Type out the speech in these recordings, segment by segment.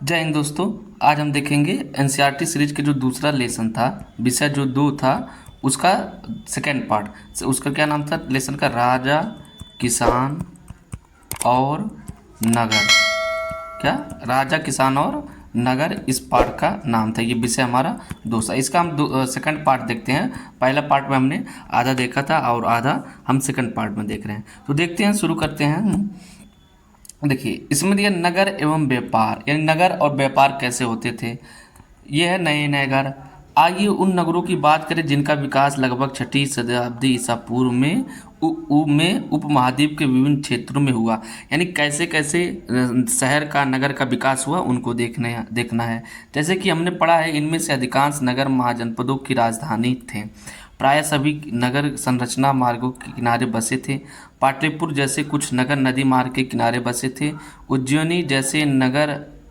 जय हिंद दोस्तों। आज हम देखेंगे एनसीईआरटी सीरीज के जो दूसरा लेसन था, विषय जो 2 था, उसका सेकेंड पार्ट। उसका क्या नाम था लेसन का? राजा, किसान और नगर। क्या? राजा, किसान और नगर, इस पार्ट का नाम था। ये विषय हमारा दूसरा। इसका हम सेकंड पार्ट देखते हैं। पहला पार्ट में हमने आधा देखा था और आधा हम सेकंड पार्ट में देख रहे हैं। तो देखते हैं, शुरू करते हैं। देखिए, इसमें दिया नगर एवं व्यापार, यानी नगर और व्यापार कैसे होते थे। ये है नए नगर। आइए उन नगरों की बात करें जिनका विकास लगभग 6वीं शताब्दी ईसा पूर्व में उपमहाद्वीप के विभिन्न क्षेत्रों में हुआ। यानी कैसे कैसे शहर का, नगर का विकास हुआ, उनको देखना है। जैसे कि हमने पढ़ा है, इनमें से अधिकांश नगर महाजनपदों की राजधानी थे। प्राय सभी नगर संरचना मार्गों के किनारे बसे थे। पाटलिपुत्र जैसे कुछ नगर नदी मार्ग के किनारे बसे थे। उज्जैनी जैसे नगर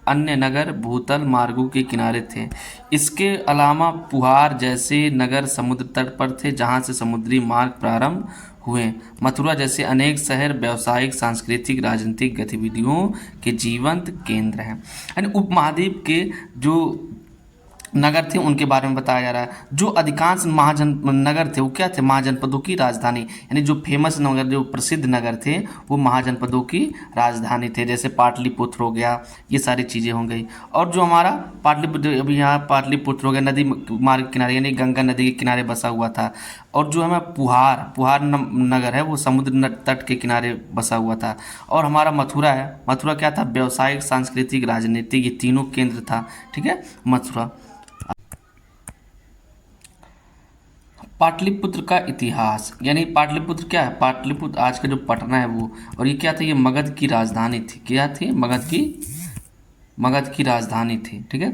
अन्य नगर भूतल मार्गों के किनारे थे। इसके अलावा पुहार जैसे नगर समुद्र तट पर थे, जहां से समुद्री मार्ग प्रारंभ हुए। मथुरा जैसे अनेक शहर व्यावसायिक, सांस्कृतिक, राजनीतिक गतिविधियों के जीवंत केंद्र हैं। यानी उपमहाद्वीप के जो नगर थे उनके बारे में बताया जा रहा है। जो अधिकांश महाजन नगर थे वो क्या थे? महाजनपदों की राजधानी। यानी जो फेमस नगर, जो प्रसिद्ध नगर थे, वो महाजनपदों की राजधानी थे। जैसे पाटलिपुत्र हो गया, ये सारी चीज़ें हो गई। और जो हमारा पाटलिपुत्र, अभी यहाँ पाटलिपुत्र हो गया, नदी मार्ग के किनारे, यानी गंगा नदी के किनारे बसा हुआ था। और जो हमें पुहार नगर है, वो समुद्र तट के किनारे बसा हुआ था। और हमारा मथुरा है, मथुरा क्या था? व्यावसायिक, सांस्कृतिक, राजनीतिक, ये तीनों केंद्र था। ठीक है, मथुरा। पाटलिपुत्र का इतिहास, यानी पाटलिपुत्र क्या है? पाटलिपुत्र आज का जो पटना है वो। और ये क्या था? ये मगध की राजधानी थी। क्या थी? मगध की राजधानी थी। ठीक है।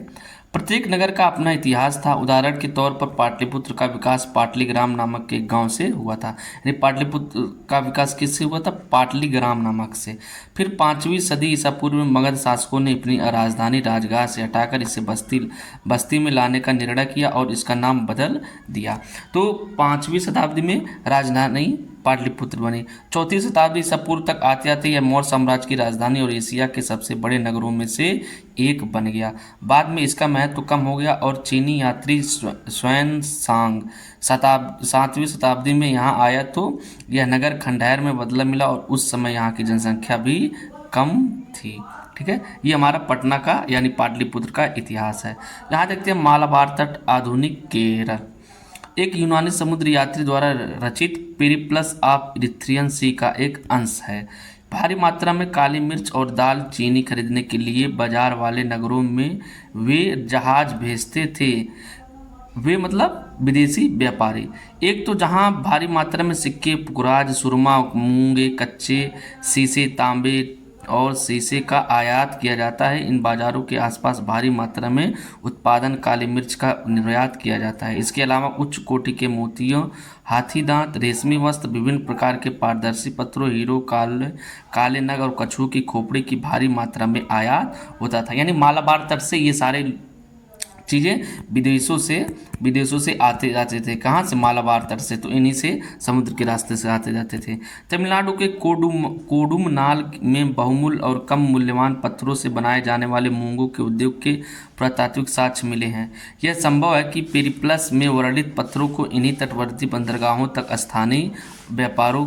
प्रत्येक नगर का अपना इतिहास था। उदाहरण के तौर पर पाटलिपुत्र का विकास पाटलीग्राम नामक के गांव से हुआ था। यानी पाटलिपुत्र का विकास किससे हुआ था? पाटलीग्राम नामक से। फिर 5वीं सदी ईसा पूर्व में मगध शासकों ने अपनी राजधानी राजगाह से हटाकर इसे बस्ती में लाने का निर्णय किया और इसका नाम बदल दिया। तो 5वीं शताब्दी में राजधानी पाटलिपुत्र बनी। 4वीं शताब्दी ईसा पूर्व तक आते आते यह मौर्य साम्राज्य की राजधानी और एशिया के सबसे बड़े नगरों में से एक बन गया। बाद में इसका महत्व कम हो गया और चीनी यात्री स्वान 7वीं शताब्दी में यहाँ आया तो यह नगर खंडहर में बदला मिला और उस समय यहाँ की जनसंख्या भी कम थी। ठीक है, ये हमारा पटना का यानी पाटलिपुत्र का इतिहास है। यहाँ देखते हैं मालाबार तट, आधुनिक केरल। एक यूनानी समुद्र यात्री द्वारा रचित पेरिप्लस ऑफ इरिथ्रियन सी का एक अंश है। भारी मात्रा में काली मिर्च और दाल चीनी खरीदने के लिए बाजार वाले नगरों में वे जहाज भेजते थे। वे मतलब विदेशी व्यापारी। एक तो जहां भारी मात्रा में सिक्के, पुखराज, सुरमा, मूंगे, कच्चे शीशे, तांबे और शीशे का आयात किया जाता है। इन बाजारों के आसपास भारी मात्रा में उत्पादन काली मिर्च का निर्यात किया जाता है। इसके अलावा उच्च कोटि के मोतियों, हाथी दांत, रेशमी वस्त्र, विभिन्न प्रकार के पारदर्शी पत्थरों, हीरो, काले नग और कछुओं की खोपड़ी की भारी मात्रा में आयात होता था। यानी मालाबार तट से ये सारे चीज़ें विदेशों से आते जाते थे। कहाँ से? मालाबार तट से। तो इन्हीं से समुद्र के रास्ते से आते जाते थे। तमिलनाडु के कोडुमनाल में बहुमूल्य और कम मूल्यवान पत्थरों से बनाए जाने वाले मूंगों के उद्योग के पुरातात्विक साक्ष्य मिले हैं। यह संभव है कि पेरिप्लस में वर्णित पत्थरों को इन्हीं तटवर्ती बंदरगाहों तक स्थानीय व्यापारों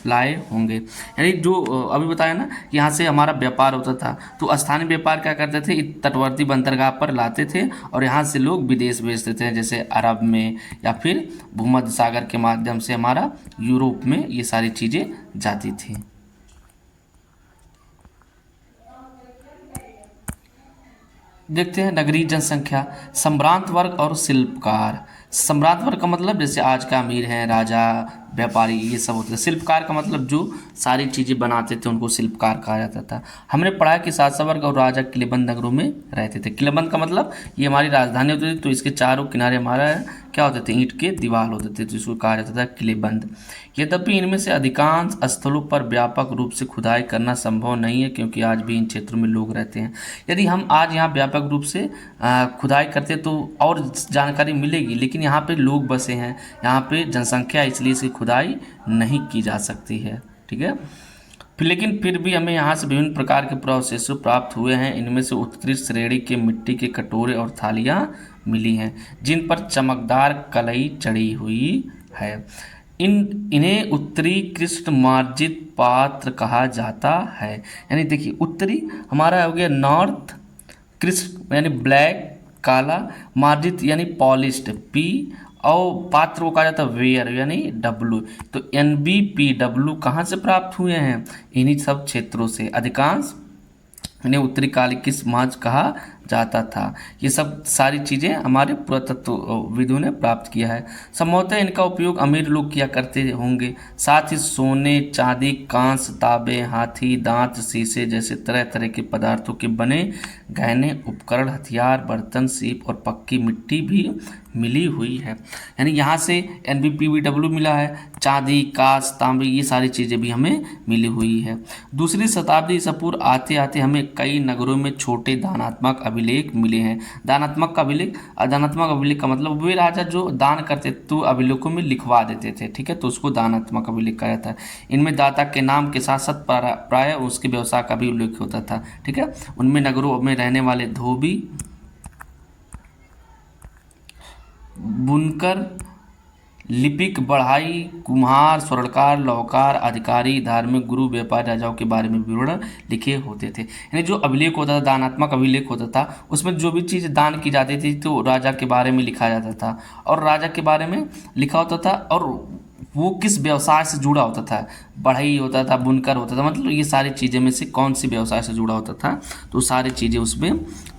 लाए होंगे। यानी जो अभी बताया ना, यहाँ से हमारा व्यापार होता था, तो स्थानीय व्यापार क्या करते थे? तटवर्ती बंदरगाह पर लाते थे और यहाँ से लोग विदेश भेजते थे, जैसे अरब में या फिर भूमध्य सागर के माध्यम से हमारा यूरोप में ये सारी चीज़ें जाती थी। देखते हैं नगरीय जनसंख्या, सम्भ्रांत वर्ग और शिल्पकार। सम्भ्रांत वर्ग का मतलब जैसे आज का अमीर है, राजा, व्यापारी, ये सब होते थे। शिल्पकार का मतलब जो सारी चीज़ें बनाते थे उनको शिल्पकार कहा जाता था। हमने पढ़ा कि शासक वर्ग और राजा किलेबंद नगरों में रहते थे। किलेबंद का मतलब ये हमारी राजधानी होती थी, तो इसके चारों किनारे हमारा क्या होते थे? ईंट के दीवार होते थे, तो इसको कहा जाता था किलेबंद। यद्यपि इनमें से अधिकांश स्थलों पर व्यापक रूप से खुदाई करना संभव नहीं है, क्योंकि आज भी इन क्षेत्रों में लोग रहते हैं। यदि हम आज यहाँ व्यापक रूप से खुदाई करते तो और जानकारी मिलेगी, लेकिन यहाँ पे लोग बसे हैं, यहाँ पे जनसंख्या, इसलिए इसकी खुदाई नहीं की जा सकती है। ठीक है। फिर भी हमें यहाँ से विभिन्न प्रकार के प्रोसेसर प्राप्त हुए हैं। इनमें से उत्कृष्ट श्रेणी के मिट्टी के कटोरे और थालियाँ मिली हैं जिन पर चमकदार कलई चढ़ी हुई है। इन्हें उत्तरी कृष्ण मार्जित पात्र कहा जाता है। यानी देखिए, उत्तरी हमारा हो गया नॉर्थ, कृष्ण यानी ब्लैक काला, मार्जित यानी पॉलिश्ड पी, और पात्र को कहा जाता है वेयर यानी डब्लू। तो NBPW कहाँ से प्राप्त हुए हैं? इन्हीं सब क्षेत्रों से। अधिकांश इन्हें उत्तरी काली किस मार्च कहा जाता था। ये सब सारी चीज़ें हमारे पुरातत्वविदों ने प्राप्त किया है। संभवतः इनका उपयोग अमीर लोग किया करते होंगे। साथ ही सोने, चांदी, कांस, तांबे, हाथी दांत, शीशे जैसे तरह तरह के पदार्थों के बने गहने, उपकरण, हथियार, बर्तन, सीप और पक्की मिट्टी भी मिली हुई है। यानी यहाँ से NBPW मिला है, चांदी, कांस, तांबे, ये सारी चीज़ें भी हमें मिली हुई है। दूसरी शताब्दी ईसा पूर्व आते आते हमें कई नगरों में छोटे दानात्मक अभिलेख मिले हैं। दानात्मक अभिलेख का मतलब वे राजा जो दान करते तो अभिलेखों में लिखवा देते थे, ठीक है, तो उसको दानात्मक अभिलेख कहा जाता है। इनमें दाता के नाम के साथ साथ प्राय उसके व्यवसाय का भी उल्लेख होता था, ठीक है। उनमें नगरों में रहने वाले धोबी, बुनकर, लिपिक, बढ़ाई, कुम्हार, स्वर्णकार, लौहकार, अधिकारी, धार्मिक गुरु, व्यापारी, राजाओं के बारे में विवरण लिखे होते थे। यानी जो अभिलेख होता था, दानात्मक अभिलेख होता था, उसमें जो भी चीज़ दान की जाती थी तो राजा के बारे में लिखा जाता था, और राजा के बारे में लिखा होता था, और वो किस व्यवसाय से जुड़ा होता था। बढ़ई होता था, बुनकर होता था, मतलब ये सारी चीज़ें में से कौन सी व्यवसाय से जुड़ा होता था, तो सारी चीज़ें उसमें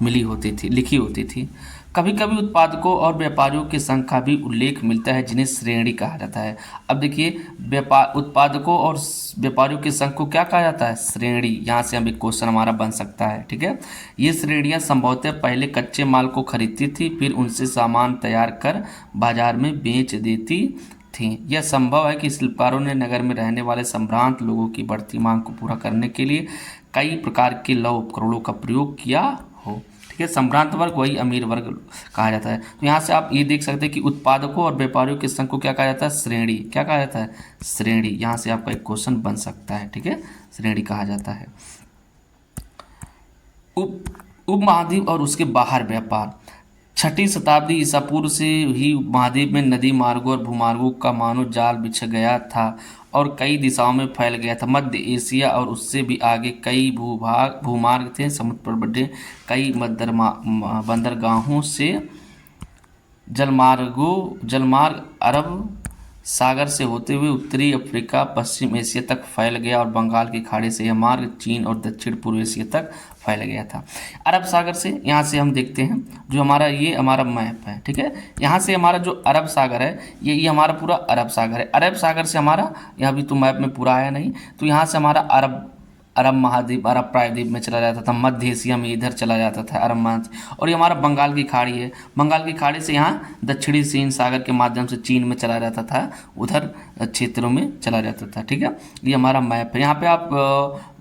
मिली होती थी, लिखी होती थी। कभी कभी उत्पादकों और व्यापारियों के संघ का भी उल्लेख मिलता है जिन्हें श्रेणी कहा जाता है। अब देखिए, उत्पादकों और व्यापारियों के संघ को क्या कहा जाता है? श्रेणी। यहाँ से हम एक क्वेश्चन हमारा बन सकता है, ठीक है। ये श्रेणियाँ संभवतः पहले कच्चे माल को खरीदती थी, फिर उनसे सामान तैयार कर बाजार में बेच देती थी। यह संभव है कि शिल्पकारों ने नगर में रहने वाले संभ्रांत लोगों की बढ़ती मांग को पूरा करने के लिए कई प्रकार के लौह उपकरणों का प्रयोग किया हो, ठीक है। संभ्रांत वर्ग वही अमीर वर्ग कहा जाता है। तो यहाँ से आप ये देख सकते हैं कि उत्पादकों और व्यापारियों के संघ को क्या कहा जाता है? श्रेणी। क्या कहा जाता है? श्रेणी। यहाँ से आपका एक क्वेश्चन बन सकता है, ठीक है, श्रेणी कहा जाता है। उपमहाद्वीप और उसके बाहर व्यापार। 6ठी शताब्दी ईसा पूर्व से ही उपमहाद्वीप में नदी मार्गों और भूमार्गों का मानव जाल बिछ गया था और कई दिशाओं में फैल गया था। मध्य एशिया और उससे भी आगे कई भूमार्ग थे। समुद्र पर बढ़े कई बंदरगाहों से जलमार्ग अरब सागर से होते हुए उत्तरी अफ्रीका, पश्चिम एशिया तक फैल गया और बंगाल की खाड़ी से यह मार्ग चीन और दक्षिण पूर्व एशिया तक फैल गया था। अरब सागर से, यहाँ से हम देखते हैं जो हमारा ये हमारा मैप है, ठीक है। यहाँ से हमारा जो अरब सागर है, ये हमारा पूरा अरब सागर है। अरब सागर से हमारा, यहाँ भी तो मैप में पूरा आया नहीं, तो यहाँ से हमारा अरब महाद्वीप, अरब प्रायद्वीप में चला जाता था, मध्य एशिया में इधर चला जाता था अरब महाद्वीप। और ये हमारा बंगाल की खाड़ी है, बंगाल की खाड़ी से यहाँ दक्षिणी चीन सागर के माध्यम से चीन में चला जाता था, उधर क्षेत्रों में चला जाता था, ठीक है। ये हमारा मैप है। यहाँ पे आप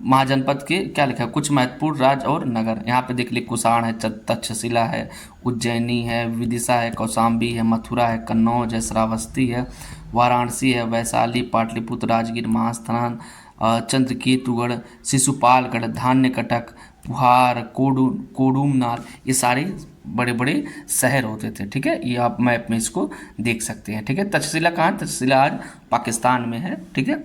महाजनपद के क्या लिखा है, कुछ महत्वपूर्ण राज्य और नगर यहाँ पे देख लीजिए। कुषाण है, तक्षशिला है, उज्जैनी है, विदिशा है, कौशाम्बी है, मथुरा है, कन्नौज है, श्रावस्ती है, वाराणसी है, वैशाली, पाटलिपुत्र, राजगीर, महास्थान, चंद्रकेतुगढ़, शिशुपालगढ़, धान्यकटक, पुहार, कोडूमनार, ये सारे बड़े बड़े शहर होते थे, ठीक है। ये आप मैप में इसको देख सकते हैं, ठीक है। तक्षशिला कहाँ है? तक्षशिला आज पाकिस्तान में है, ठीक है।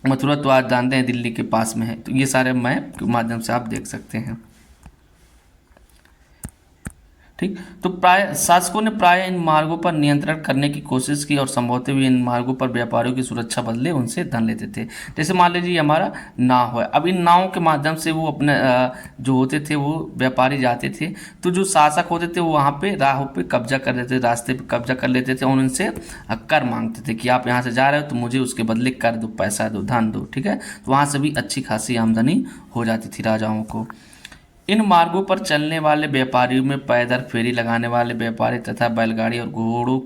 मथुरा तो आज जानते हैं दिल्ली के पास में है। तो ये सारे मैप के माध्यम से आप देख सकते हैं, ठीक। तो शासकों ने प्राय इन मार्गों पर नियंत्रण करने की कोशिश की और संभवतः भी इन मार्गों पर व्यापारियों की सुरक्षा बदले उनसे धन लेते थे। जैसे मान लीजिए हमारा नाव है, अब इन नावों के माध्यम से वो अपने जो होते थे वो व्यापारी जाते थे, तो जो शासक होते थे वो वहाँ पे राहों पे कब्जा कर लेते थे, रास्ते पे कब्जा कर लेते थे और उनसे कर मांगते थे कि आप यहाँ से जा रहे हो तो मुझे उसके बदले कर दो, पैसा दो, धन दो, ठीक है। तो वहाँ से भी अच्छी खासी आमदनी हो जाती थी राजाओं को। इन मार्गों पर चलने वाले व्यापारियों में पैदल फेरी लगाने वाले व्यापारी तथा बैलगाड़ी और घोड़ों,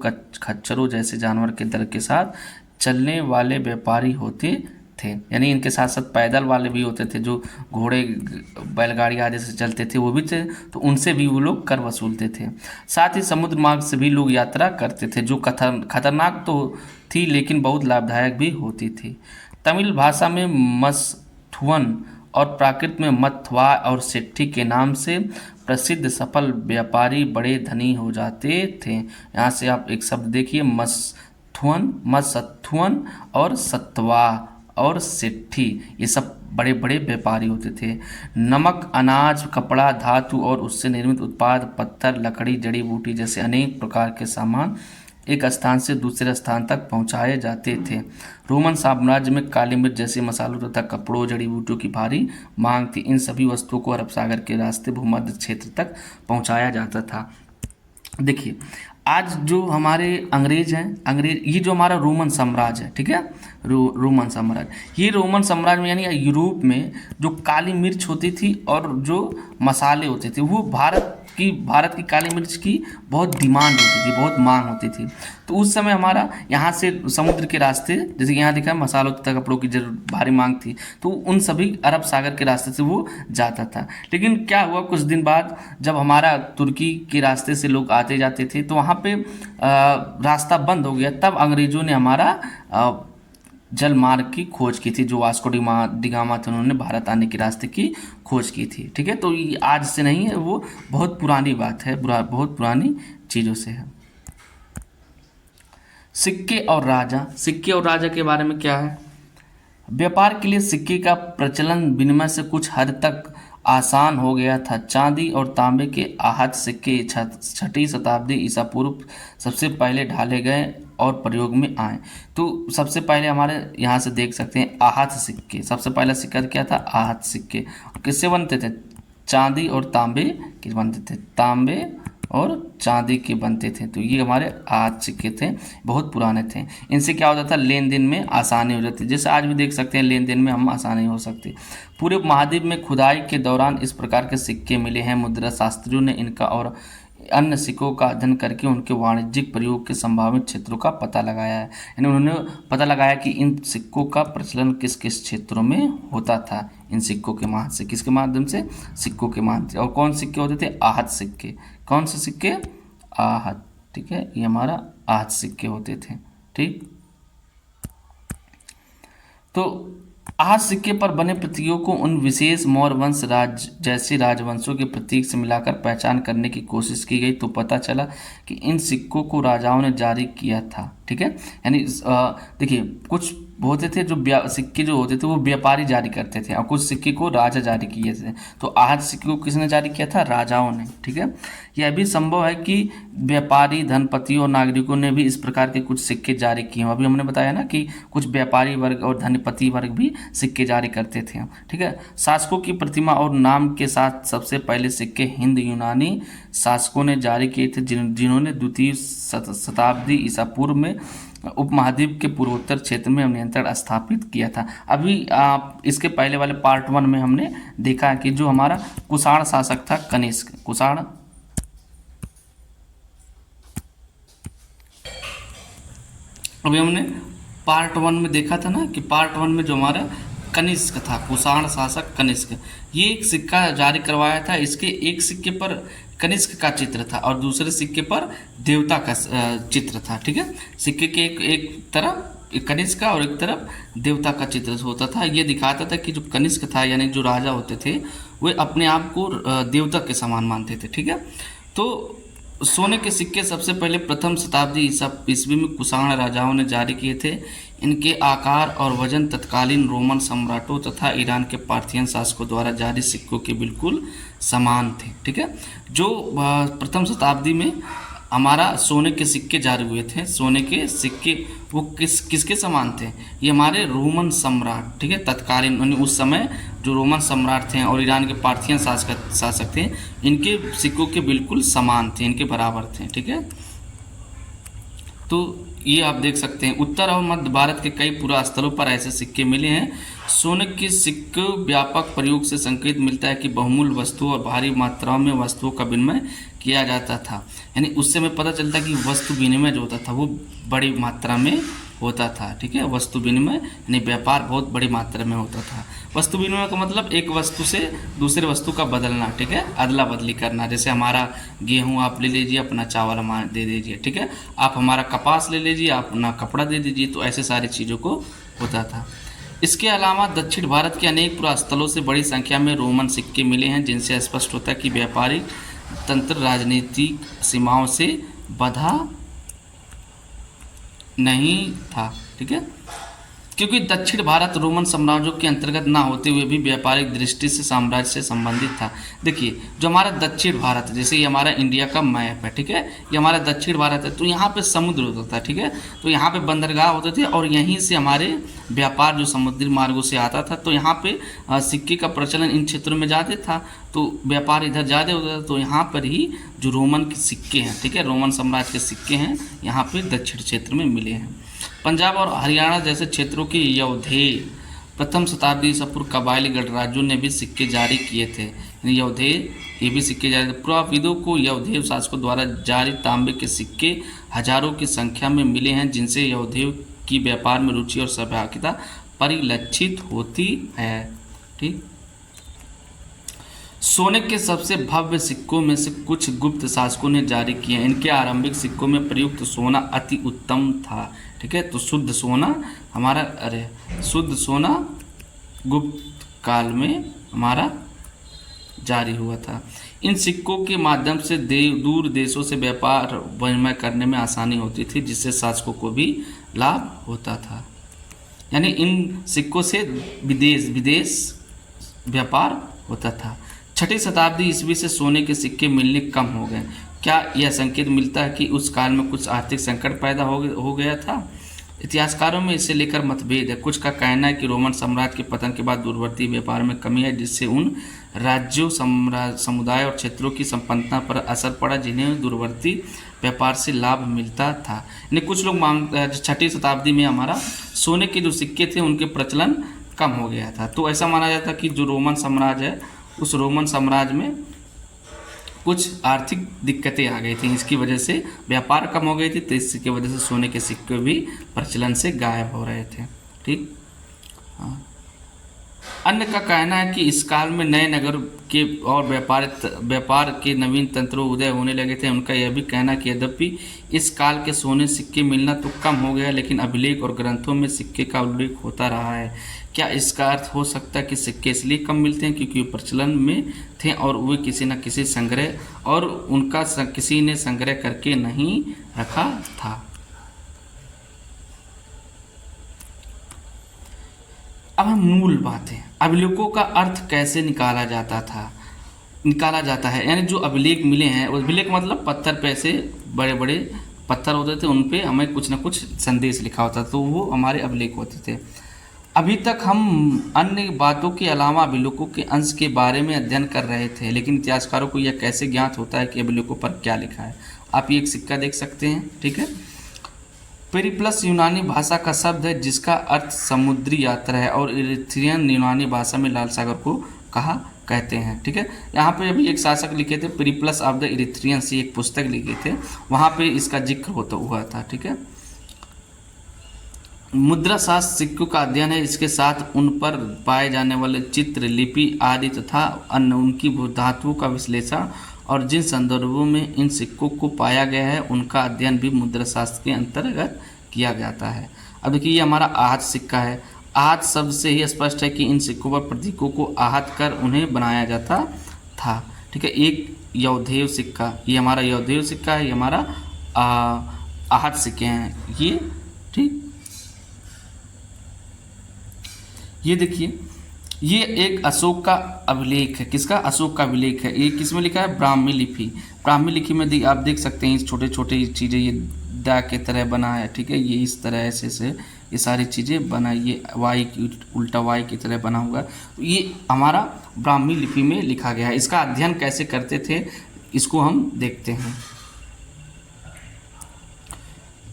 खच्चरों जैसे जानवर के दल के साथ चलने वाले व्यापारी होते थे। यानी इनके साथ साथ पैदल वाले भी होते थे, जो घोड़े बैलगाड़ी आदि से चलते थे वो भी थे, तो उनसे भी वो लोग कर वसूलते थे। साथ ही समुद्र मार्ग से भी लोग यात्रा करते थे, जो खतरनाक तो थी लेकिन बहुत लाभदायक भी होती थी। तमिल भाषा में मस्थुवन और प्राकृत में मथवा और सेट्ठी के नाम से प्रसिद्ध सफल व्यापारी बड़े धनी हो जाते थे। यहाँ से आप एक शब्द देखिए, मत्स्थुवन और सत्वा और सेट्ठी, ये सब बड़े बड़े व्यापारी होते थे। नमक, अनाज, कपड़ा, धातु और उससे निर्मित उत्पाद, पत्थर, लकड़ी, जड़ी बूटी जैसे अनेक प्रकार के सामान एक स्थान से दूसरे स्थान तक पहुंचाए जाते थे। रोमन साम्राज्य में काली मिर्च जैसे मसालों तथा कपड़ों, जड़ी बूटियों की भारी मांग थी। इन सभी वस्तुओं को अरब सागर के रास्ते भूमध्य क्षेत्र तक पहुंचाया जाता था। देखिए, आज जो हमारे अंग्रेज हैं, ये जो हमारा रोमन साम्राज्य है, ठीक है, रोमन साम्राज्य, ये रोमन साम्राज्य में यानी यूरोप में जो काली मिर्च होती थी और जो मसाले होते थे, वो भारत की काली मिर्च की बहुत डिमांड होती थी, बहुत मांग होती थी। तो उस समय हमारा यहाँ से समुद्र के रास्ते, जैसे कि यहाँ दिखा है, मसालों तथा कपड़ों की भारी मांग थी, तो उन सभी अरब सागर के रास्ते से वो जाता था। लेकिन क्या हुआ, कुछ दिन बाद जब हमारा तुर्की के रास्ते से लोग आते जाते थे तो वहाँ पे रास्ता बंद हो गया। तब अंग्रेजों ने हमारा जल मार्ग की खोज की थी, जो वास्को डी गामा थे, उन्होंने भारत आने के रास्ते की खोज की थी। ठीक है, तो ये आज से नहीं है, वो बहुत पुरानी बात है, बहुत पुरानी चीज़ों से है। सिक्के और राजा के बारे में क्या है? व्यापार के लिए सिक्के का प्रचलन विनिमय से कुछ हद तक आसान हो गया था। चांदी और तांबे के आहत सिक्के 6वीं शताब्दी ईसा पूर्व सबसे पहले ढाले गए और प्रयोग में आए। तो सबसे पहले हमारे यहाँ से देख सकते हैं आहत सिक्के। सबसे पहला सिक्का क्या था? आहत सिक्के। किससे बनते थे? चांदी और तांबे के बनते थे, तांबे और चांदी के बनते थे। तो ये हमारे आहत सिक्के थे, बहुत पुराने थे। इनसे क्या होता था? लेन देन में आसानी हो जाती, जैसे आज भी देख सकते हैं लेन देन में हम आसानी हो सकती। पूरे महाद्वीप में खुदाई के दौरान इस प्रकार के सिक्के मिले हैं। मुद्रा शास्त्रियों ने इनका और अन्य सिक्कों का अध्ययन करके उनके वाणिज्यिक प्रयोग के संभावित क्षेत्रों का पता लगाया है। यानी उन्होंने पता लगाया कि इन सिक्कों का प्रचलन किस किस क्षेत्रों में होता था। इन सिक्कों के माध्यम से, किसके माध्यम से? सिक्कों के माध्यम से। और कौन सिक्के होते थे? आहत सिक्के। कौन से सिक्के? आहत। ठीक है, ये हमारा आहत सिक्के होते थे। ठीक, तो आहत सिक्के पर बने प्रतीकों को उन विशेष मौर्य वंश जैसे राजवंशों के प्रतीक से मिलाकर पहचान करने की कोशिश की गई, तो पता चला कि इन सिक्कों को राजाओं ने जारी किया था। ठीक है, यानी देखिए, कुछ होते थे जो सिक्के जो होते थे वो व्यापारी जारी करते थे और कुछ सिक्के को राजा जारी किए थे। तो आहत सिक्के को किसने जारी किया था? राजाओं ने। ठीक है, यह भी संभव है कि व्यापारी, धनपतियों और नागरिकों ने भी इस प्रकार के कुछ सिक्के जारी किए। अभी हमने बताया ना कि कुछ व्यापारी वर्ग और धनपति वर्ग भी सिक्के जारी करते थे। ठीक है, शासकों की प्रतिमा और नाम के साथ सबसे पहले सिक्के हिंद यूनानी शासकों ने जारी किए थे, जिन्होंने 2वीं शताब्दी ईसा पूर्व में उपमहाद्वीप के पूर्वोत्तर क्षेत्र में नियंत्रण स्थापित किया था। अभी इसके पहले वाले पार्ट 1 में हमने देखा कि जो हमारा कुषाण शासक था कनिष्क, कुषाण, अभी हमने पार्ट 1 में देखा था ना कि पार्ट 1 में जो हमारा कनिष्क था, कुषाण शासक कनिष्क, ये एक सिक्का जारी करवाया था। इसके एक सिक्के पर कनिष्क का चित्र था और दूसरे सिक्के पर देवता का चित्र था। ठीक है, सिक्के के एक तरफ कनिष्क का और एक तरफ देवता का चित्र होता था। ये दिखाता था कि जो कनिष्क था यानी जो राजा होते थे वे अपने आप को देवता के समान मानते थे। ठीक है, तो सोने के सिक्के सबसे पहले प्रथम शताब्दी ईस्वी में कुषाण राजाओं ने जारी किए थे। इनके आकार और वजन तत्कालीन रोमन सम्राटों तथा ईरान के पार्थियन शासकों द्वारा जारी सिक्कों के बिल्कुल समान थे। ठीक है, जो प्रथम शताब्दी में हमारा सोने के सिक्के जारी हुए थे, सोने के सिक्के वो किसके समान थे? ये हमारे रोमन सम्राट, ठीक है, तत्कालीन यानी उस समय जो रोमन सम्राट थे और ईरान के पार्थियन शासक थे, इनके सिक्कों के बिल्कुल समान थे, इनके बराबर थे। ठीक है, तो ये आप देख सकते हैं उत्तर और मध्य भारत के कई पुरा स्थलों पर ऐसे सिक्के मिले हैं। सोने के सिक्के व्यापक प्रयोग से संकेत मिलता है कि बहुमूल्य वस्तुओं और भारी मात्राओं में वस्तुओं का विनिमय किया जाता था। यानी उससे हमें पता चलता है कि वस्तु विनिमय जो होता था वो बड़ी मात्रा में होता था। ठीक है, वस्तु विनिमय यानी व्यापार बहुत बड़ी मात्रा में होता था। वस्तु विनिमय का मतलब एक वस्तु से दूसरे वस्तु का बदलना। ठीक है, अदला बदली करना। जैसे हमारा गेहूं आप ले लीजिए, अपना चावल हमारा दे दीजिए। ठीक है, आप हमारा कपास ले लीजिए, आप अपना कपड़ा दे दीजिए। तो ऐसे सारी चीज़ों को होता था। इसके अलावा दक्षिण भारत के अनेक पुरास्थलों से बड़ी संख्या में रोमन सिक्के मिले हैं, जिनसे स्पष्ट होता है कि व्यापारिक तंत्र राजनीतिक सीमाओं से बंधा नहीं था। ठीक है, क्योंकि दक्षिण भारत रोमन साम्राज्यों के अंतर्गत ना होते हुए भी व्यापारिक दृष्टि से साम्राज्य से संबंधित था। देखिए, जो हमारा दक्षिण भारत, जैसे ये हमारा इंडिया का मैप है, ठीक है, ये हमारा दक्षिण भारत है, तो यहाँ पे समुद्र होता था। ठीक है, तो यहाँ पे बंदरगाह होते थे और यहीं से हमारे व्यापार जो समुद्री मार्गों से आता था, तो यहाँ पे सिक्के का प्रचलन इन क्षेत्रों में ज़्यादा था, तो व्यापार इधर ज़्यादा होता था। तो यहाँ पर ही जो रोमन के सिक्के हैं, ठीक है, रोमन साम्राज्य के सिक्के हैं, यहाँ पे दक्षिण क्षेत्र में मिले हैं। पंजाब और हरियाणा जैसे क्षेत्रों के यौधेय प्रथम शताब्दी ईसा पूर्व कबायली गणराज्यों ने भी सिक्के जारी किए थे। यौधेय ये भी सिक्के जारी थे। पुराविदों को यौधेय शासकों द्वारा जारी तांबे के सिक्के हजारों की संख्या में मिले हैं, जिनसे यौधेय की व्यापार में रुचि और सहभागिता परिलक्षित होती है। ठीक, सोने के सबसे भव्य सिक्कों में से कुछ गुप्त शासकों ने जारी किए हैं। इनके आरंभिक सिक्कों में प्रयुक्त सोना अति उत्तम था। ठीक है, तो शुद्ध सोना शुद्ध सोना गुप्त काल में हमारा जारी हुआ था। इन सिक्कों के माध्यम से दूर देशों से व्यापार विनिमय करने में आसानी होती थी, जिससे शासकों को भी लाभ होता था। यानी इन सिक्कों से विदेश व्यापार होता था। छठी शताब्दी ईस्वी से सोने के सिक्के मिलने कम हो गए। क्या यह संकेत मिलता है कि उस काल में कुछ आर्थिक संकट पैदा हो गया था? इतिहासकारों में इसे लेकर मतभेद है। कुछ का कहना है कि रोमन साम्राज्य के पतन के बाद दूरवर्ती व्यापार में कमी है, जिससे उन राज्यों समुदाय और क्षेत्रों की संपन्नता पर असर पड़ा जिन्हें दूरवर्ती व्यापार से लाभ मिलता था। यानी कुछ लोग छठी शताब्दी में हमारा सोने के जो सिक्के थे उनके प्रचलन कम हो गया था। तो ऐसा माना जाता कि जो रोमन साम्राज्य है, उस रोमन साम्राज्य में कुछ आर्थिक दिक्कतें आ गई थी, इसकी वजह से व्यापार कम हो गई थी, तो इसकी वजह से सोने के सिक्के भी प्रचलन से गायब हो रहे थे। ठीक, हाँ। अन्य का कहना है कि इस काल में नए नगर के और व्यापार के नवीन तंत्रों उदय होने लगे थे। उनका यह भी कहना कि यद्यपि इस काल के सोने सिक्के मिलना तो कम हो गया, लेकिन अभिलेख और ग्रंथों में सिक्के का उल्लेख होता रहा है। क्या इसका अर्थ हो सकता है कि सिक्के इसलिए कम मिलते हैं क्योंकि वे प्रचलन में थे और वे किसी न किसी संग्रह और उनका किसी ने संग्रह करके नहीं रखा था? अब हम मूल बातें, अभिलेखों का अर्थ कैसे निकाला जाता है। यानी जो अभिलेख मिले हैं, अभिलेख मतलब पत्थर पे ऐसे बड़े बड़े पत्थर होते थे, उन पे हमें कुछ न कुछ संदेश लिखा होता था, तो वो हमारे अभिलेख होते थे। अभी तक हम अन्य बातों के अलावा अभिलेखों के अंश के बारे में अध्ययन कर रहे थे, लेकिन इतिहासकारों को यह कैसे ज्ञात होता है कि अभिलेखों पर क्या लिखा है? आप ये एक सिक्का देख सकते हैं। ठीक है, पेरिप्लस यूनानी भाषा का शब्द है जिसका अर्थ समुद्री यात्रा है, और इरिथ्रियन यूनानी भाषा में लाल सागर को कहते हैं। ठीक है, यहाँ पे अभी एक शासक लिखे थे, पेरिप्लस ऑफ द इरिथ्रियंस, एक पुस्तक लिखे थे, वहाँ पे इसका जिक्र होता हुआ था। ठीक है, मुद्रा शास्त्र सिक्कों का अध्ययन है, इसके साथ उन पर पाए जाने वाले चित्र, लिपि आदि तथा अन्य उनकी धातुओं का विश्लेषण और जिन संदर्भों में इन सिक्कों को पाया गया है उनका अध्ययन भी मुद्रा शास्त्र के अंतर्गत किया जाता है। अब देखिए, ये हमारा आहत सिक्का है। आहत शब्द से ही स्पष्ट है कि इन सिक्कों पर प्रतीकों को आहत कर उन्हें बनाया जाता था। ठीक है, एक यौधेय सिक्का, ये हमारा यौधेय सिक्का है, ये हमारा आहत सिक्के हैं ये। ठीक, ये देखिए, ये एक अशोक का अभिलेख है। किसका? अशोक का अभिलेख है। ये किसमें लिखा है? ब्राह्मी लिपि। ब्राह्मी लिपि में आप देख सकते हैं छोटे छोटे चीज़ें, ये दा के तरह बना है। ठीक है, ये इस तरह ऐसे से ये सारी चीज़ें बनाई, ये वाई की उल्टा वाई की तरह बना हुआ है। तो ये हमारा ब्राह्मी लिपि में लिखा गया है। इसका अध्ययन कैसे करते थे इसको हम देखते हैं।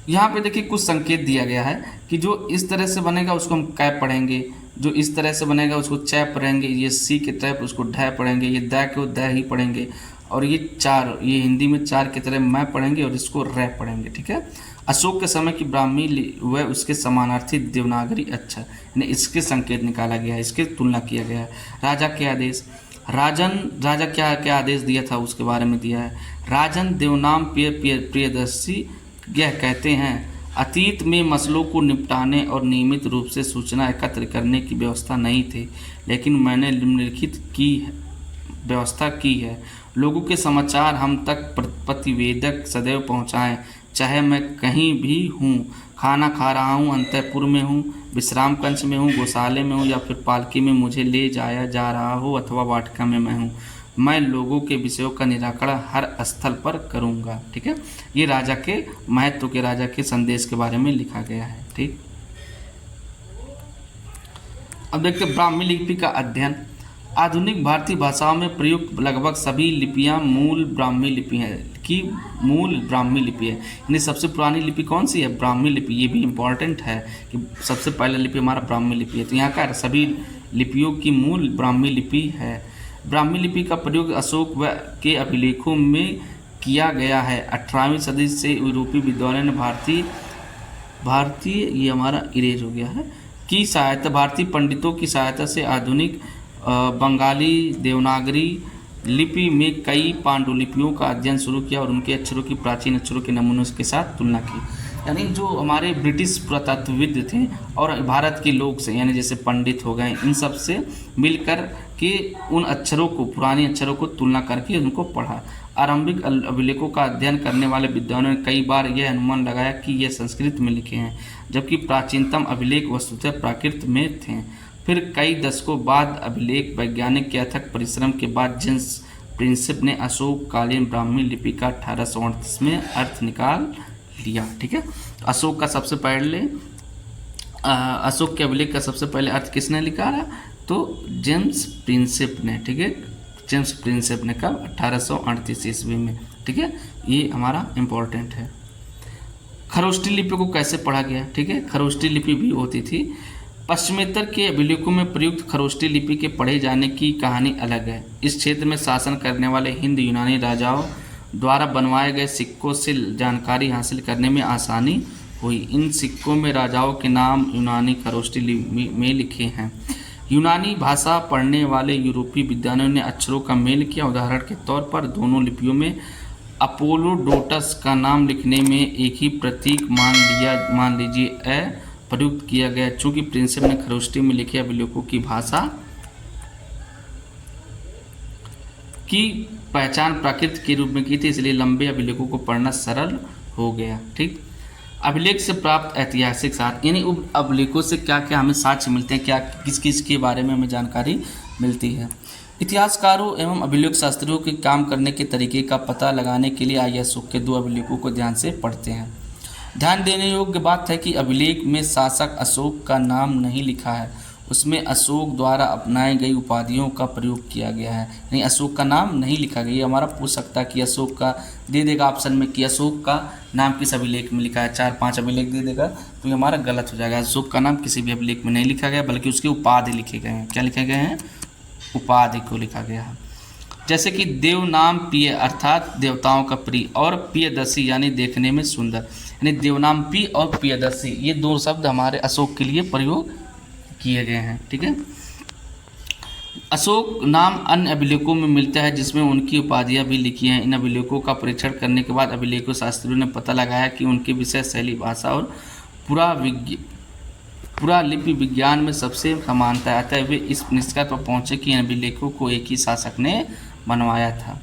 यहाँ पे देखिए कुछ संकेत दिया गया है कि जो इस तरह से बनेगा उसको हम कै पढ़ेंगे, जो इस तरह से बनेगा उसको चै पढ़ेंगे, ये सी के तरह उसको ढै पढ़ेंगे, ये दै को दै ही पढ़ेंगे, और ये चार, ये हिंदी में चार की तरह मैं पढ़ेंगे और इसको रै पढ़ेंगे। ठीक है, अशोक के समय की ब्राह्मी व उसके समानार्थी देवनागरी अक्षर, यानी इसके संकेत निकाला गया है, इसके तुलना किया गया है। राजा के आदेश, राजा क्या आदेश दिया था उसके बारे में दिया है। राजन देवनाम प्रियदर्शी यह कहते हैं अतीत में मसलों को निपटाने और नियमित रूप से सूचना एकत्र करने की व्यवस्था नहीं थी, लेकिन मैंने निम्नलिखित की व्यवस्था की है। लोगों के समाचार हम तक प्रतिवेदक सदैव पहुँचाएँ, चाहे मैं कहीं भी हूँ, खाना खा रहा हूँ, अंतःपुर में हूँ, विश्राम कक्ष में हूँ, गौशाले में हूँ या फिर पालकी में मुझे ले जाया जा रहा हो अथवा वाटिका में मैं हूँ, मैं लोगों के विषयों का निराकरण हर स्थल पर करूँगा। ठीक है, ये राजा के महत्व के, राजा के संदेश के बारे में लिखा गया है। ठीक, अब देखते हैं ब्राह्मी लिपि का अध्ययन। आधुनिक भारतीय भाषाओं में प्रयुक्त लगभग सभी लिपियां मूल ब्राह्मी लिपि है कि मूल ब्राह्मी लिपि है। यानी सबसे पुरानी लिपि कौन सी है? ब्राह्मी लिपि। ये भी इम्पॉर्टेंट है कि सबसे पहला लिपि हमारा ब्राह्मी लिपि है। तो यहाँ का सभी लिपियों की मूल ब्राह्मी लिपि है। ब्राह्मी लिपि का प्रयोग अशोक व के अभिलेखों में किया गया है। 18वीं सदी से यूरोपीय विद्वानों ने भारतीय ये हमारा इरेज हो गया है की सहायता, भारतीय पंडितों की सहायता से आधुनिक बंगाली देवनागरी लिपि में कई पांडुलिपियों का अध्ययन शुरू किया और उनके अक्षरों की प्राचीन अक्षरों के नमूनों के साथ तुलना की। यानी जो हमारे ब्रिटिश पुरातत्वविद थे और भारत के लोग से, यानी जैसे पंडित हो गए, इन सब से मिलकर के उन अक्षरों को, पुराने अक्षरों को तुलना करके उनको पढ़ा। आरंभिक अभिलेखों का अध्ययन करने वाले विद्वानों ने कई बार यह अनुमान लगाया कि ये संस्कृत में लिखे हैं, जबकि प्राचीनतम अभिलेख वस्तुतः प्राकृत में थे। फिर कई दशकों बाद अभिलेख वैज्ञानिक के अथक परिश्रम के बाद जेम्स प्रिंसेप ने अशोक कालीन ब्राह्मी लिपि का 1838 में अर्थ निकाल लिया। ठीक है, अशोक का सबसे पहले अशोक के अभिलेख का सबसे पहले अर्थ किसने निकाला? तो जेम्स प्रिंसेप ने। ठीक है, जेम्स प्रिंसेप ने कब? 1838 ईस्वी में। ठीक है, ये हमारा इम्पोर्टेंट है। खरोष्टी लिपि को कैसे पढ़ा गया? ठीक है, खरोष्टी लिपि भी होती थी। पश्चिमेतर के अभिलेखों में प्रयुक्त खरोष्टी लिपि के पढ़े जाने की कहानी अलग है। इस क्षेत्र में शासन करने वाले हिंद यूनानी राजाओं द्वारा बनवाए गए सिक्कों से जानकारी हासिल करने में आसानी हुई। इन सिक्कों में राजाओं के नाम यूनानी खरोष्टी लिपि में लिखे हैं। यूनानी भाषा पढ़ने वाले यूरोपीय विद्वानों ने अक्षरों का मेल किया। उदाहरण के तौर पर दोनों लिपियों में अपोलोडोटस का नाम लिखने में एक ही प्रतीक मान लीजिए अ प्रयुक्त किया गया। चूंकि प्रिंसेप ने खरोष्टी में लिखे अभिलेखों की भाषा की पहचान प्राकृत के रूप में की थी, इसलिए लंबे अभिलेखों को पढ़ना सरल हो गया। ठीक, अभिलेख से प्राप्त ऐतिहासिक साक्ष्य, यानी उन अभिलेखों से क्या क्या हमें साक्ष्य मिलते हैं, क्या किस किस के बारे में हमें जानकारी मिलती है। इतिहासकारों एवं अभिलेख शास्त्रियों के काम करने के तरीके का पता लगाने के लिए आइए अशोक के 2 अभिलेखों को ध्यान से पढ़ते हैं। ध्यान देने योग्य बात है कि अभिलेख में शासक अशोक का नाम नहीं लिखा है, उसमें अशोक द्वारा अपनाई गई उपाधियों का प्रयोग किया गया है। यानी अशोक का नाम नहीं लिखा गया। ये हमारा पूछ सकता है कि अशोक का दे देगा ऑप्शन में कि अशोक का नाम किस अभिलेख में लिखा है, 4-5 अभिलेख दे देगा तो ये हमारा गलत हो जाएगा। अशोक का नाम किसी भी अभिलेख में नहीं लिखा गया, बल्कि उसके उपाधि लिखे गए हैं। क्या लिखे गए हैं? उपाधि को लिखा गया है। जैसे कि देव नाम प्रिय अर्थात देवताओं का प्रिय, और प्रियदर्शी यानी देखने में सुंदर। यानी देवनाम प्रिय और प्रियदर्शी ये 2 शब्द हमारे अशोक के लिए प्रयोग किए गए हैं। ठीक है, अशोक नाम अन्य अभिलेखों में मिलता है जिसमें उनकी उपाधियां भी लिखी हैं। इन अभिलेखों का परीक्षण करने के बाद अभिलेखों शास्त्रियों ने पता लगाया कि उनके विषय शैली, भाषा और पुरालिपि विज्ञान में सबसे समानता है। अतः वे इस निष्कर्ष पर पहुंचे कि इन अभिलेखों को एक ही शासक ने बनवाया था।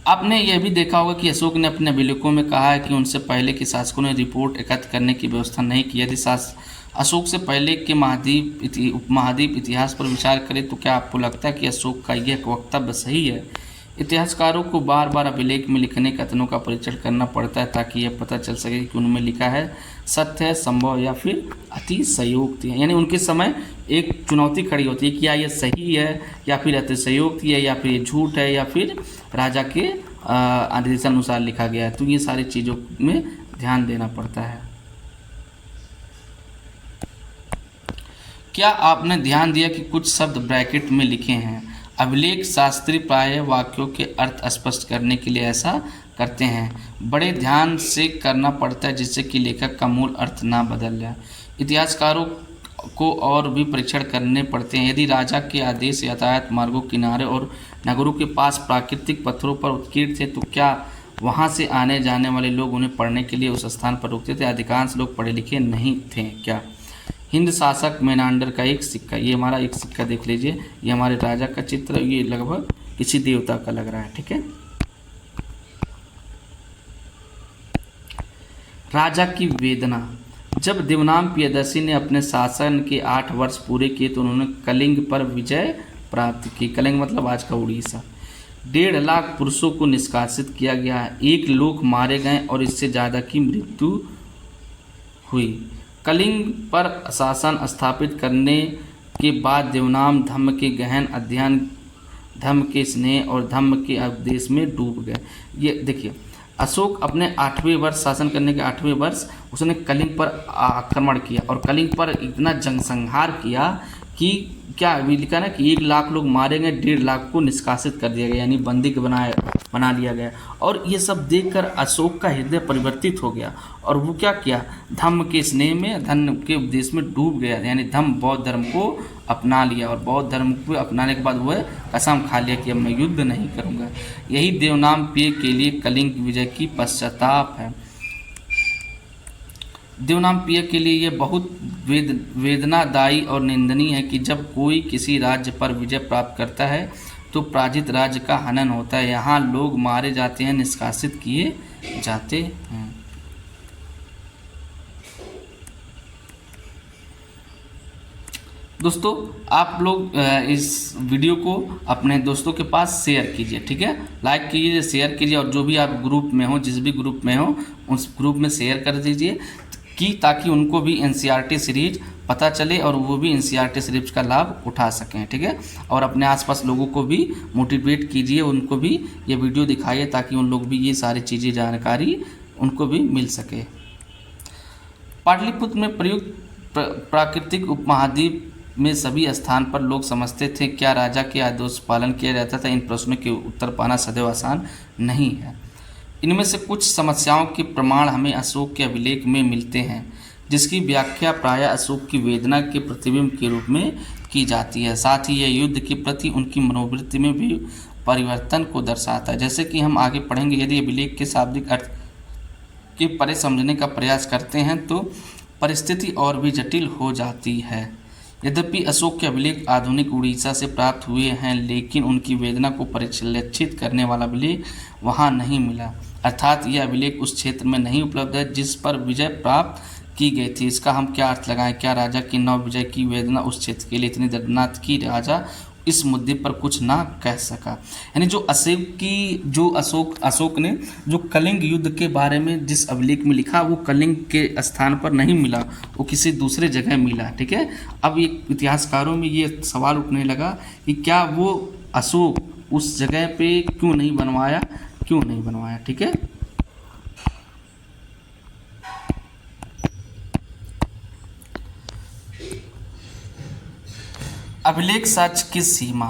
आपने यह भी देखा होगा कि अशोक ने अपने अभिलेखों में कहा है कि उनसे पहले के शासकों ने रिपोर्ट एकत्र करने की व्यवस्था नहीं की। यदि अशोक से पहले के उपमहाद्वीप इतिहास पर विचार करें तो क्या आपको लगता है कि अशोक का यह वक्तव्य सही है? इतिहासकारों को बार बार अभिलेख में लिखने कथनों का परीक्षण करना पड़ता है ताकि यह पता चल सके कि उनमें लिखा है सत्य है, संभव या फिर अतिशयोक्ति है। यानी उनके समय एक चुनौती खड़ी होती है कि क्या यह सही है या फिर अतिशयोक्ति है या फिर ये झूठ है या फिर राजा के आदेशानुसार लिखा गया है। तो ये सारी चीज़ों में ध्यान देना पड़ता है। क्या आपने ध्यान दिया कि कुछ शब्द ब्रैकेट में लिखे हैं? अभिलेख शास्त्री प्रायः वाक्यों के अर्थ स्पष्ट करने के लिए ऐसा करते हैं। बड़े ध्यान से करना पड़ता है जिससे कि लेखक का मूल अर्थ ना बदल जाए। इतिहासकारों को और भी परीक्षण करने पड़ते हैं। यदि राजा के आदेश यातायात मार्गों, किनारे और नगरों के पास प्राकृतिक पत्थरों पर उत्कीर्ण थे तो क्या वहाँ से आने जाने वाले लोग उन्हें पढ़ने के लिए उस स्थान पर रुकते थे। अधिकांश लोग पढ़े लिखे नहीं थे। क्या? हिंद शासक मेनांडर का एक सिक्का, ये हमारा एक सिक्का देख लीजिए, ये हमारे राजा का चित्र, ये लगभग किसी देवता का लग रहा है। ठीक है। राजा की वेदना। जब देवनाम प्रियदर्शी ने अपने शासन के 8 वर्ष पूरे किए तो उन्होंने कलिंग पर विजय प्राप्त की। कलिंग मतलब आज का उड़ीसा। 1.5 लाख पुरुषों को निष्कासित किया गया है, 1 लोग मारे गए और इससे ज़्यादा की मृत्यु हुई। कलिंग पर शासन स्थापित करने के बाद देवनाम धम्म के गहन अध्ययन, धम्म के स्नेह और धम्म के उपदेश में डूब गए। ये देखिए, अशोक अपने 8वें वर्ष शासन करने के 8वें वर्ष उसने कलिंग पर आक्रमण किया और कलिंग पर इतना जनसंहार किया कि क्या अभी लिखा ना कि 1 लाख लोग मारे गए, 1.5 लाख को निष्कासित कर दिया गया, यानी बंदी बना लिया गया। और ये सब देखकर अशोक का हृदय परिवर्तित हो गया और वो क्या किया, धम्म के स्नेह में, धम्म के उपदेश में डूब गया, यानी धम्म बौद्ध धर्म को अपना लिया। और बौद्ध धर्म को अपनाने के बाद वह कसम खा लिया कि अब मैं युद्ध नहीं करूँगा। यही देवनाम पेय के लिए कलिंग विजय की पश्चाताप है। देवनाम पेय के लिए यह बहुत वेदनादायी और निंदनीय है कि जब कोई किसी राज्य पर विजय प्राप्त करता है तो पराजित राज्य का हनन होता है। यहाँ लोग मारे जाते हैं, निष्कासित किए जाते हैं। दोस्तों, आप लोग इस वीडियो को अपने दोस्तों के पास शेयर कीजिए। ठीक है, लाइक कीजिए, शेयर कीजिए और जो भी आप ग्रुप में हो, जिस भी ग्रुप में हो, उस ग्रुप में शेयर कर दीजिए कि ताकि उनको भी एनसीईआरटी सीरीज पता चले और वो भी एनसीईआरटी सीरीज का लाभ उठा सकें। ठीक है, और अपने आसपास लोगों को भी मोटिवेट कीजिए, उनको भी ये वीडियो दिखाइए ताकि उन लोग भी ये सारी चीज़ें, जानकारी उनको भी मिल सके। पाटलिपुत्र में प्रयुक्त प्राकृतिक उपमहाद्वीप में सभी स्थान पर लोग समझते थे क्या राजा के आदेश पालन किया जाता था? इन प्रश्नों के उत्तर पाना सदैव आसान नहीं है। इनमें से कुछ समस्याओं के प्रमाण हमें अशोक के अभिलेख में मिलते हैं, जिसकी व्याख्या प्रायः अशोक की वेदना के प्रतिबिंब के रूप में की जाती है। साथ ही यह युद्ध के प्रति उनकी मनोवृत्ति में भी परिवर्तन को दर्शाता है। जैसे कि हम आगे पढ़ेंगे, यदि अभिलेख के शाब्दिक अर्थ के परे समझने का प्रयास करते हैं तो परिस्थिति और भी जटिल हो जाती है। यद्यपि अशोक के अभिलेख आधुनिक उड़ीसा से प्राप्त हुए हैं, लेकिन उनकी वेदना को परिलक्षित करने वाला अभिलेख वहाँ नहीं मिला, अर्थात यह अभिलेख उस क्षेत्र में नहीं उपलब्ध है जिस पर विजय प्राप्त की गई थी। इसका हम क्या अर्थ लगाएं? क्या राजा की नव विजय की वेदना उस क्षेत्र के लिए इतनी दर्दनाक की राजा इस मुद्दे पर कुछ ना कह सका? यानी जो अशोक ने जो कलिंग युद्ध के बारे में जिस अभिलेख में लिखा, वो कलिंग के स्थान पर नहीं मिला, वो किसी दूसरे जगह मिला। ठीक है, अब ये इतिहासकारों में ये सवाल उठने लगा कि क्या वो अशोक उस जगह पे क्यों नहीं बनवाया। ठीक है, अभिलेख साक्ष्य की सीमा।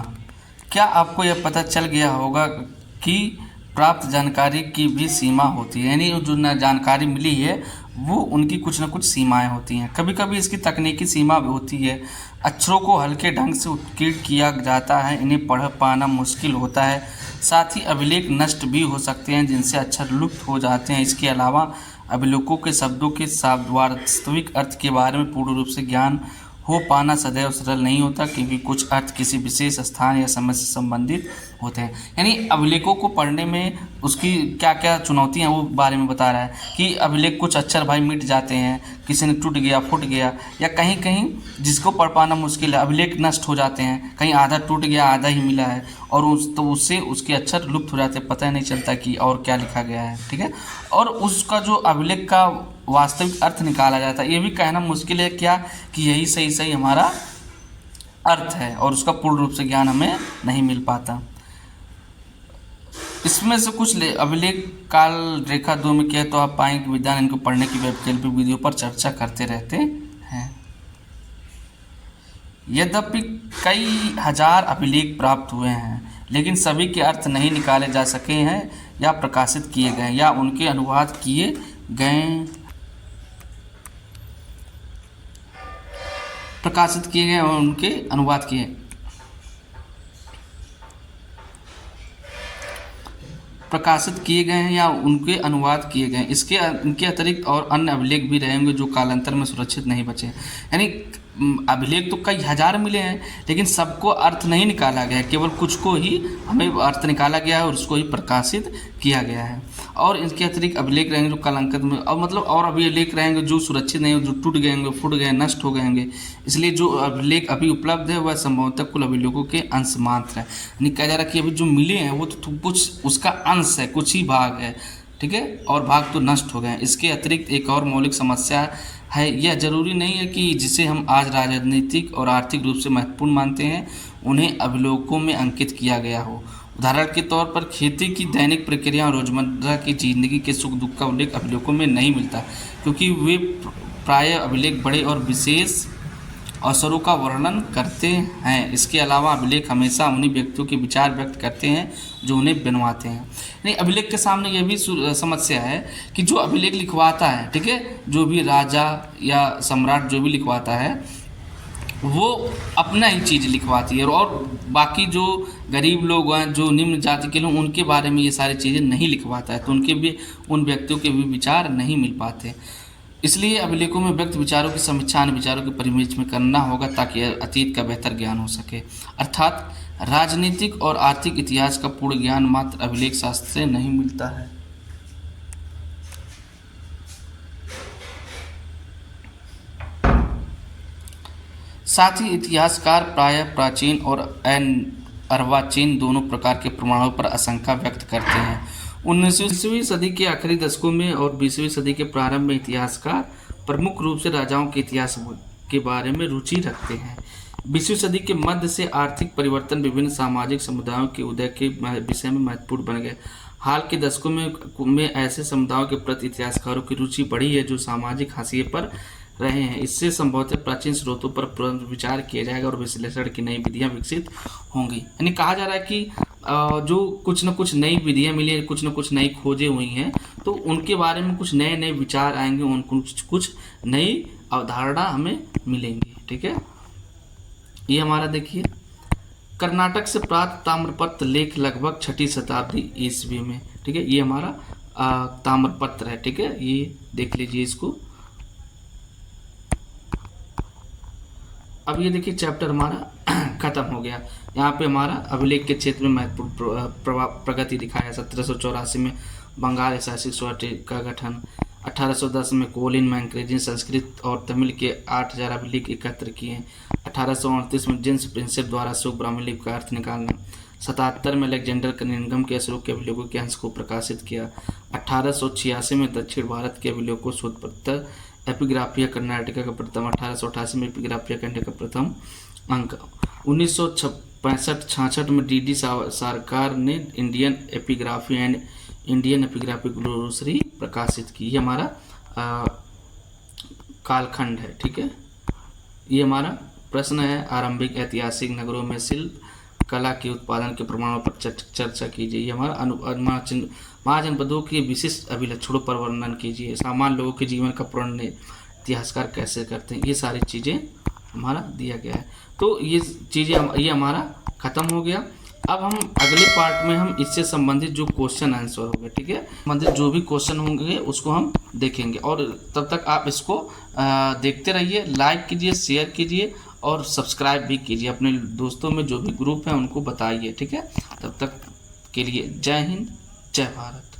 क्या आपको यह पता चल गया होगा कि प्राप्त जानकारी की भी सीमा होती है, यानी जो जानकारी मिली है वो उनकी कुछ न कुछ सीमाएं होती हैं। कभी कभी इसकी तकनीकी सीमा भी होती है। अक्षरों को हल्के ढंग से उत्कीर्ण किया जाता है, इन्हें पढ़ पाना मुश्किल होता है। साथ ही अभिलेख नष्ट भी हो सकते हैं, जिनसे अक्षर लुप्त हो जाते हैं। इसके अलावा अभिलेखों के शब्दों के वास्तविक अर्थ के बारे में पूर्ण रूप से ज्ञान हो पाना सदैव सरल नहीं होता, क्योंकि कुछ अर्थ किसी विशेष स्थान या समय से संबंधित होते हैं। यानी अभिलेखों को पढ़ने में उसकी क्या क्या चुनौतियां वो बारे में बता रहा है कि अभिलेख कुछ अक्षर भाई मिट जाते हैं, किसी ने टूट गया, फूट गया, या कहीं कहीं जिसको पढ़ पाना मुश्किल है अभिलेख नष्ट हो जाते हैं, कहीं आधा टूट गया, आधा ही मिला है, और उससे उसके अक्षर लुप्त हो जाते हैं, पता नहीं चलता कि और क्या लिखा गया है। ठीक है, और उसका जो अभिलेख का वास्तविक अर्थ निकाला जाता है, ये भी कहना मुश्किल है क्या कि यही सही हमारा अर्थ है, और उसका पूर्ण रूप से ज्ञान हमें नहीं मिल पाता। इसमें से कुछ अभिलेख काल रेखा 2 में किया तो आप पाएंगे कि विद्वान इनको पढ़ने की वैकल्पिक विधियों पर चर्चा करते रहते हैं। यद्यपि कई हजार अभिलेख प्राप्त हुए हैं, लेकिन सभी के अर्थ नहीं निकाले जा सके हैं या प्रकाशित किए गए या उनके अनुवाद किए और उनके अनुवाद किए। प्रकाशित किए गए हैं या उनके अनुवाद किए गए हैं। इनके अतिरिक्त और अन्य अभिलेख भी रहेंगे जो कालांतर में सुरक्षित नहीं बचे। यानी अभिलेख तो कई हजार मिले हैं, लेकिन सबको अर्थ नहीं निकाला गया है, केवल कुछ को ही हमें अर्थ निकाला गया है और उसको ही प्रकाशित किया गया है। और इनके अतिरिक्त अभिलेख रहेंगे जो कालांतर में, और मतलब और अभिलेख रहेंगे जो सुरक्षित नहीं हो, जो टूट गए होंगे, फूट गए, नष्ट हो गए होंगे। इसलिए जो अभिलेख अभी उपलब्ध है वह संभवतः कुल अभिलेखों के अंश मात्र है। यानी कहा जा रहा है कि अभी जो मिले हैं वो तो कुछ उसका अंश है, कुछ ही भाग है, ठीक है, और भाग तो नष्ट हो गए हैं। इसके अतिरिक्त एक और मौलिक समस्या है, यह जरूरी नहीं है कि जिसे हम आज राजनीतिक और आर्थिक रूप से महत्वपूर्ण मानते हैं उन्हें अभिलेखों में अंकित किया गया हो। उदाहरण के तौर पर खेती की दैनिक प्रक्रिया और रोजमर्रा की जिंदगी के सुख दुख का उल्लेख अभिलेखों में नहीं मिलता, क्योंकि वे प्रायः अभिलेख बड़े और विशेष अवसरों का वर्णन करते हैं। इसके अलावा अभिलेख हमेशा उन्हीं व्यक्तियों के विचार व्यक्त करते हैं जो उन्हें बनवाते हैं। नहीं, अभिलेख के सामने यह भी समस्या है कि जो अभिलेख लिखवाता है, ठीक है, जो भी राजा या सम्राट जो भी लिखवाता है वो अपना ही चीज़ लिखवाती है, और बाकी जो गरीब लोग हैं, जो निम्न जाति के लोग, उनके बारे में ये सारी चीज़ें नहीं लिखवाता है, तो उनके भी उन व्यक्तियों के भी विचार नहीं मिल पाते। इसलिए अभिलेखों में व्यक्त विचारों की समीक्षा अन्य विचारों के परिमेय में करना होगा ताकि अतीत का बेहतर ज्ञान हो सके। अर्थात राजनीतिक और आर्थिक इतिहास का पूर्ण ज्ञान मात्र अभिलेख शास्त्र से नहीं मिलता है। साथ ही इतिहासकार प्रायः प्राचीन और अर्वाचीन दोनों प्रकार के प्रमाणों पर आशंका व्यक्त करते हैं। 19वीं सदी के आखिरी दशकों में और 20वीं सदी के प्रारंभ में इतिहासकार प्रमुख रूप से राजाओं के इतिहास के बारे में रुचि रखते हैं। 20वीं सदी के मध्य से आर्थिक परिवर्तन विभिन्न सामाजिक समुदायों के उदय के विषय में महत्वपूर्ण बन गए। हाल के दशकों में ऐसे समुदायों के प्रति इतिहासकारों की रुचि बढ़ी है जो सामाजिक हाशिए पर रहे हैं। इससे संभवतः प्राचीन स्रोतों पर विचार किया जाएगा और विश्लेषण की नई विधियां विकसित होंगी। यानी कहा जा रहा है कि जो कुछ न कुछ नई विधियां मिली हैं, कुछ न कुछ नई खोजें हुई हैं, तो उनके बारे में कुछ नए नए विचार आएंगे, उनको कुछ नई अवधारणा हमें मिलेंगी। ठीक है, ये हमारा देखिए कर्नाटक से प्राप्त ताम्रपत्र लेख लगभग 6वीं शताब्दी ईस्वी में। ठीक है, ये हमारा ताम्रपत्र है। ठीक है, ये देख लीजिए इसको। अब ये देखिए चैप्टर हमारा खत्म हो गया। यहाँ पे हमारा अभिलेख के क्षेत्र में महत्वपूर्ण प्रगति दिखाया। 1784 में बंगाल ऐतिहासिक सोसाइटी का गठन, 1810 में कोलिन मैक्रेजी संस्कृत और तमिल के 8000 अभिलेख एकत्र किए, 1838 में जेम्स प्रिंसेप द्वारा शुभ ब्राह्मण लिपि का अर्थ निकालना, 77 में अलेक्जेंडर कनिंघम के अशोक के अभिलेखों के अंश को प्रकाशित किया, 1886 में दक्षिण भारत के अभिलेखों शोध पत्र एपिग्राफिया कर्नाटका का प्रथम, 1888 में एपिग्राफिया इंडिया का प्रथम अंक, 1965-66 में डी सरकार ने Indian epigraphy and Indian epigraphy glossary प्रकाशित की। ये हमारा कालखंड है। ठीक है, ये हमारा प्रश्न है। आरंभिक ऐतिहासिक नगरों में शिल्प कला के उत्पादन के प्रमाणों पर चर्चा कीजिए। ये हमारा महाजनपदों के विशिष्ट अभिलक्षणों पर वर्णन कीजिए। सामान्य लोगों के जीवन का वर्णन इतिहासकार कैसे करते हैं, ये सारी चीज़ें हमारा दिया गया है। तो ये चीज़ें ये हमारा ख़त्म हो गया। अब हम अगले पार्ट में हम इससे संबंधित जो क्वेश्चन आंसर होंगे, ठीक है, संबंधित जो भी क्वेश्चन होंगे उसको हम देखेंगे। और तब तक आप इसको देखते रहिए, लाइक कीजिए, शेयर कीजिए और सब्सक्राइब भी कीजिए। अपने दोस्तों में जो भी ग्रुप है उनको बताइए। ठीक है, तब तक के लिए जय हिंद, जय भारत।